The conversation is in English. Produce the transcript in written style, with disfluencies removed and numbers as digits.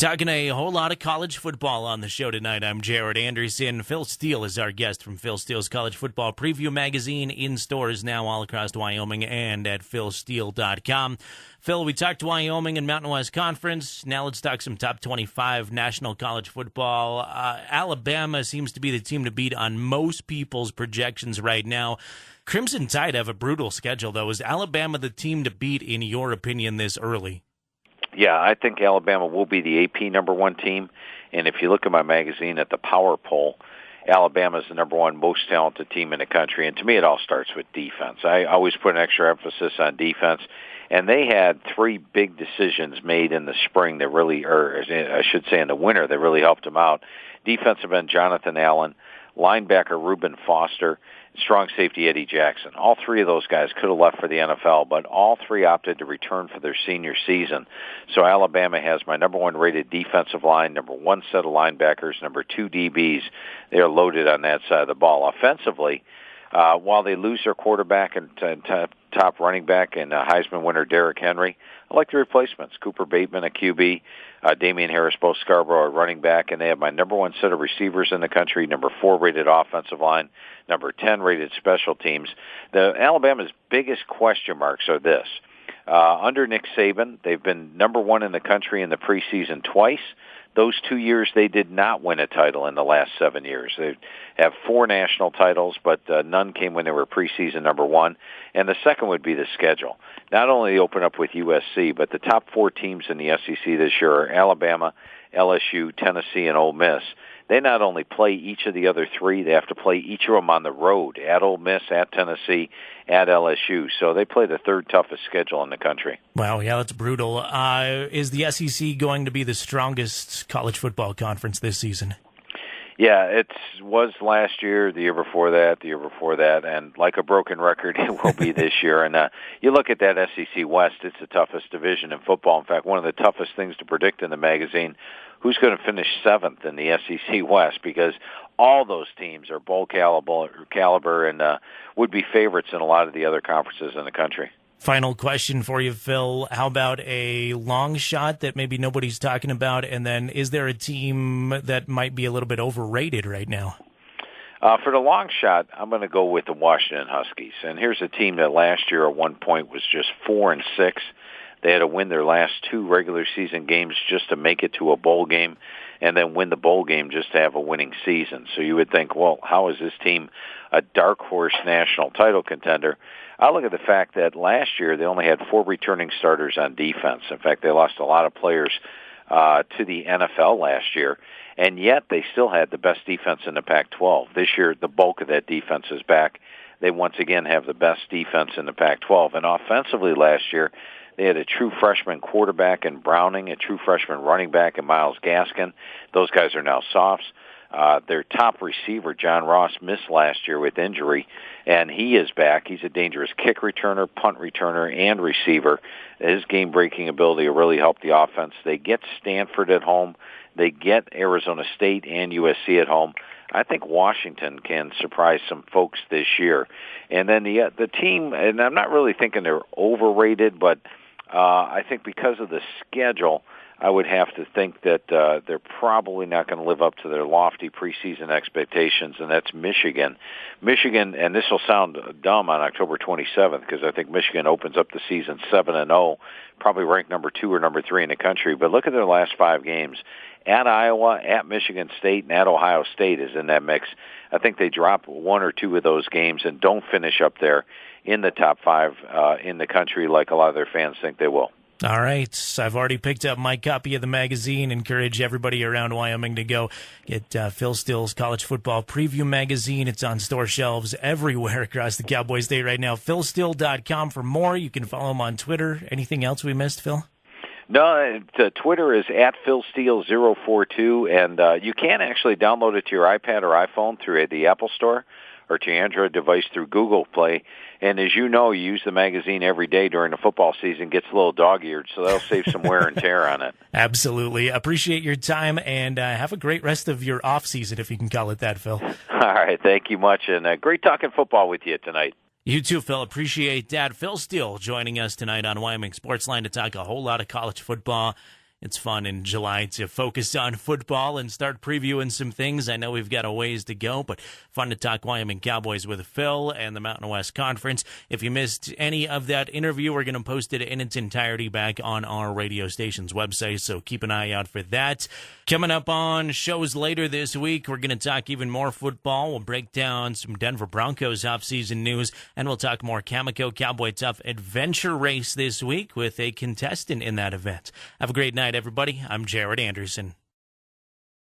Talking a whole lot of college football on the show tonight. I'm Jerrad Anderson. Phil Steele is our guest from Phil Steele's College Football Preview Magazine, in stores now all across Wyoming and at philsteele.com. Phil, we talked Wyoming and Mountain West Conference. Now let's talk some top 25 national college football. Alabama seems to be the team to beat on most people's projections right now. Crimson Tide have a brutal schedule, though. Is Alabama the team to beat, in your opinion, this early? Yeah, I think Alabama will be the AP number one team. And if you look at my magazine at the Power Poll, Alabama is the number one most talented team in the country. And to me, it all starts with defense. I always put an extra emphasis on defense. And they had three big decisions made in the spring that really, or I should say in the winter, that really helped them out. Defensive end Jonathan Allen, linebacker Reuben Foster, strong safety Eddie Jackson. All three of those guys could have left for the NFL, but all three opted to return for their senior season. So Alabama has my number one rated defensive line, number one set of linebackers, number two DBs. They are loaded on that side of the ball. Offensively, while they lose their quarterback and top running back and Heisman winner Derrick Henry, I like the replacements. Cooper Bateman, a QB, Damian Harris, both Scarborough, a running back, and they have my number one set of receivers in the country, number 4 rated offensive line, number 10 rated special teams. Alabama's biggest question marks are this. Under Nick Saban, they've been number one in the country in the preseason twice. Those 2 years, they did not win a title in the last 7 years. They have 4 national titles, but none came when they were preseason number one. And the second would be the schedule. Not only open up with USC, but the top 4 teams in the SEC this year are Alabama, LSU, Tennessee, and Ole Miss. They not only play each of the other 3, they have to play each of them on the road, at Ole Miss, at Tennessee, at LSU. So they play the third toughest schedule in the country. Wow, yeah, that's brutal. Is the SEC going to be the strongest college football conference this season? Yeah, it was last year, the year before that, and like a broken record, it will be this year. And you look at that SEC West, it's the toughest division in football. In fact, one of the toughest things to predict in the magazine, who's going to finish 7th in the SEC West, because all those teams are bowl caliber and would be favorites in a lot of the other conferences in the country. Final question for you, Phil. How about a long shot that maybe nobody's talking about? And then is there a team that might be a little bit overrated right now? For the long shot, I'm going to go with the Washington Huskies. And here's a team that last year at one point was just 4-6. They had to win their last 2 regular season games just to make it to a bowl game, and then win the bowl game just to have a winning season. So you would think, well, how is this team a dark horse national title contender? I look at the fact that last year they only had 4 returning starters on defense. In fact, they lost a lot of players to the NFL last year, and yet they still had the best defense in the Pac-12. This year, the bulk of that defense is back. They once again have the best defense in the Pac-12. And offensively last year, they had a true freshman quarterback in Browning, a true freshman running back in Myles Gaskin. Those guys are now softs. Their top receiver, John Ross, missed last year with injury, and he is back. He's a dangerous kick returner, punt returner, and receiver. His game-breaking ability will really help the offense. They get Stanford at home. They get Arizona State and USC at home. I think Washington can surprise some folks this year. And then the team, and I'm not really thinking they're overrated, but I think because of the schedule, I would have to think that they're probably not going to live up to their lofty preseason expectations, and that's Michigan. Michigan, and this will sound dumb on October 27th, because I think Michigan opens up the season 7-0, probably ranked number 2 or number 3 in the country. But look at their last 5 games. At Iowa, at Michigan State, and at Ohio State is in that mix. I think they drop 1 or 2 of those games and don't finish up there in the top 5 in the country like a lot of their fans think they will. All right. I've already picked up my copy of the magazine. Encourage everybody around Wyoming to go get Phil Steele's College Football Preview Magazine. It's on store shelves everywhere across the Cowboy State right now. philsteele.com for more. You can follow him on Twitter. Anything else we missed, Phil? No, Twitter is at PhilSteele042, and you can actually download it to your iPad or iPhone through the Apple Store or to your Android device through Google Play. And as you know, you use the magazine every day during the football season. Gets a little dog-eared, so that'll save some wear and tear on it. Absolutely. Appreciate your time, and have a great rest of your off-season, if you can call it that, Phil. All right, thank you much, and great talking football with you tonight. You too, Phil. Appreciate that. Phil Steele joining us tonight on Wyoming SportsLine to talk a whole lot of college football. it's fun in July to focus on football and start previewing some things. I know we've got a ways to go, but fun to talk Wyoming Cowboys with Phil and the Mountain West Conference. If you missed any of that interview, we're going to post it in its entirety back on our radio station's website, so keep an eye out for that. Coming up on shows later this week, we're going to talk even more football. We'll break down some Denver Broncos offseason news, and we'll talk more Cameco Cowboy Tough Adventure Race this week with a contestant in that event. Have a great night, everybody. I'm Jerrad Anderson.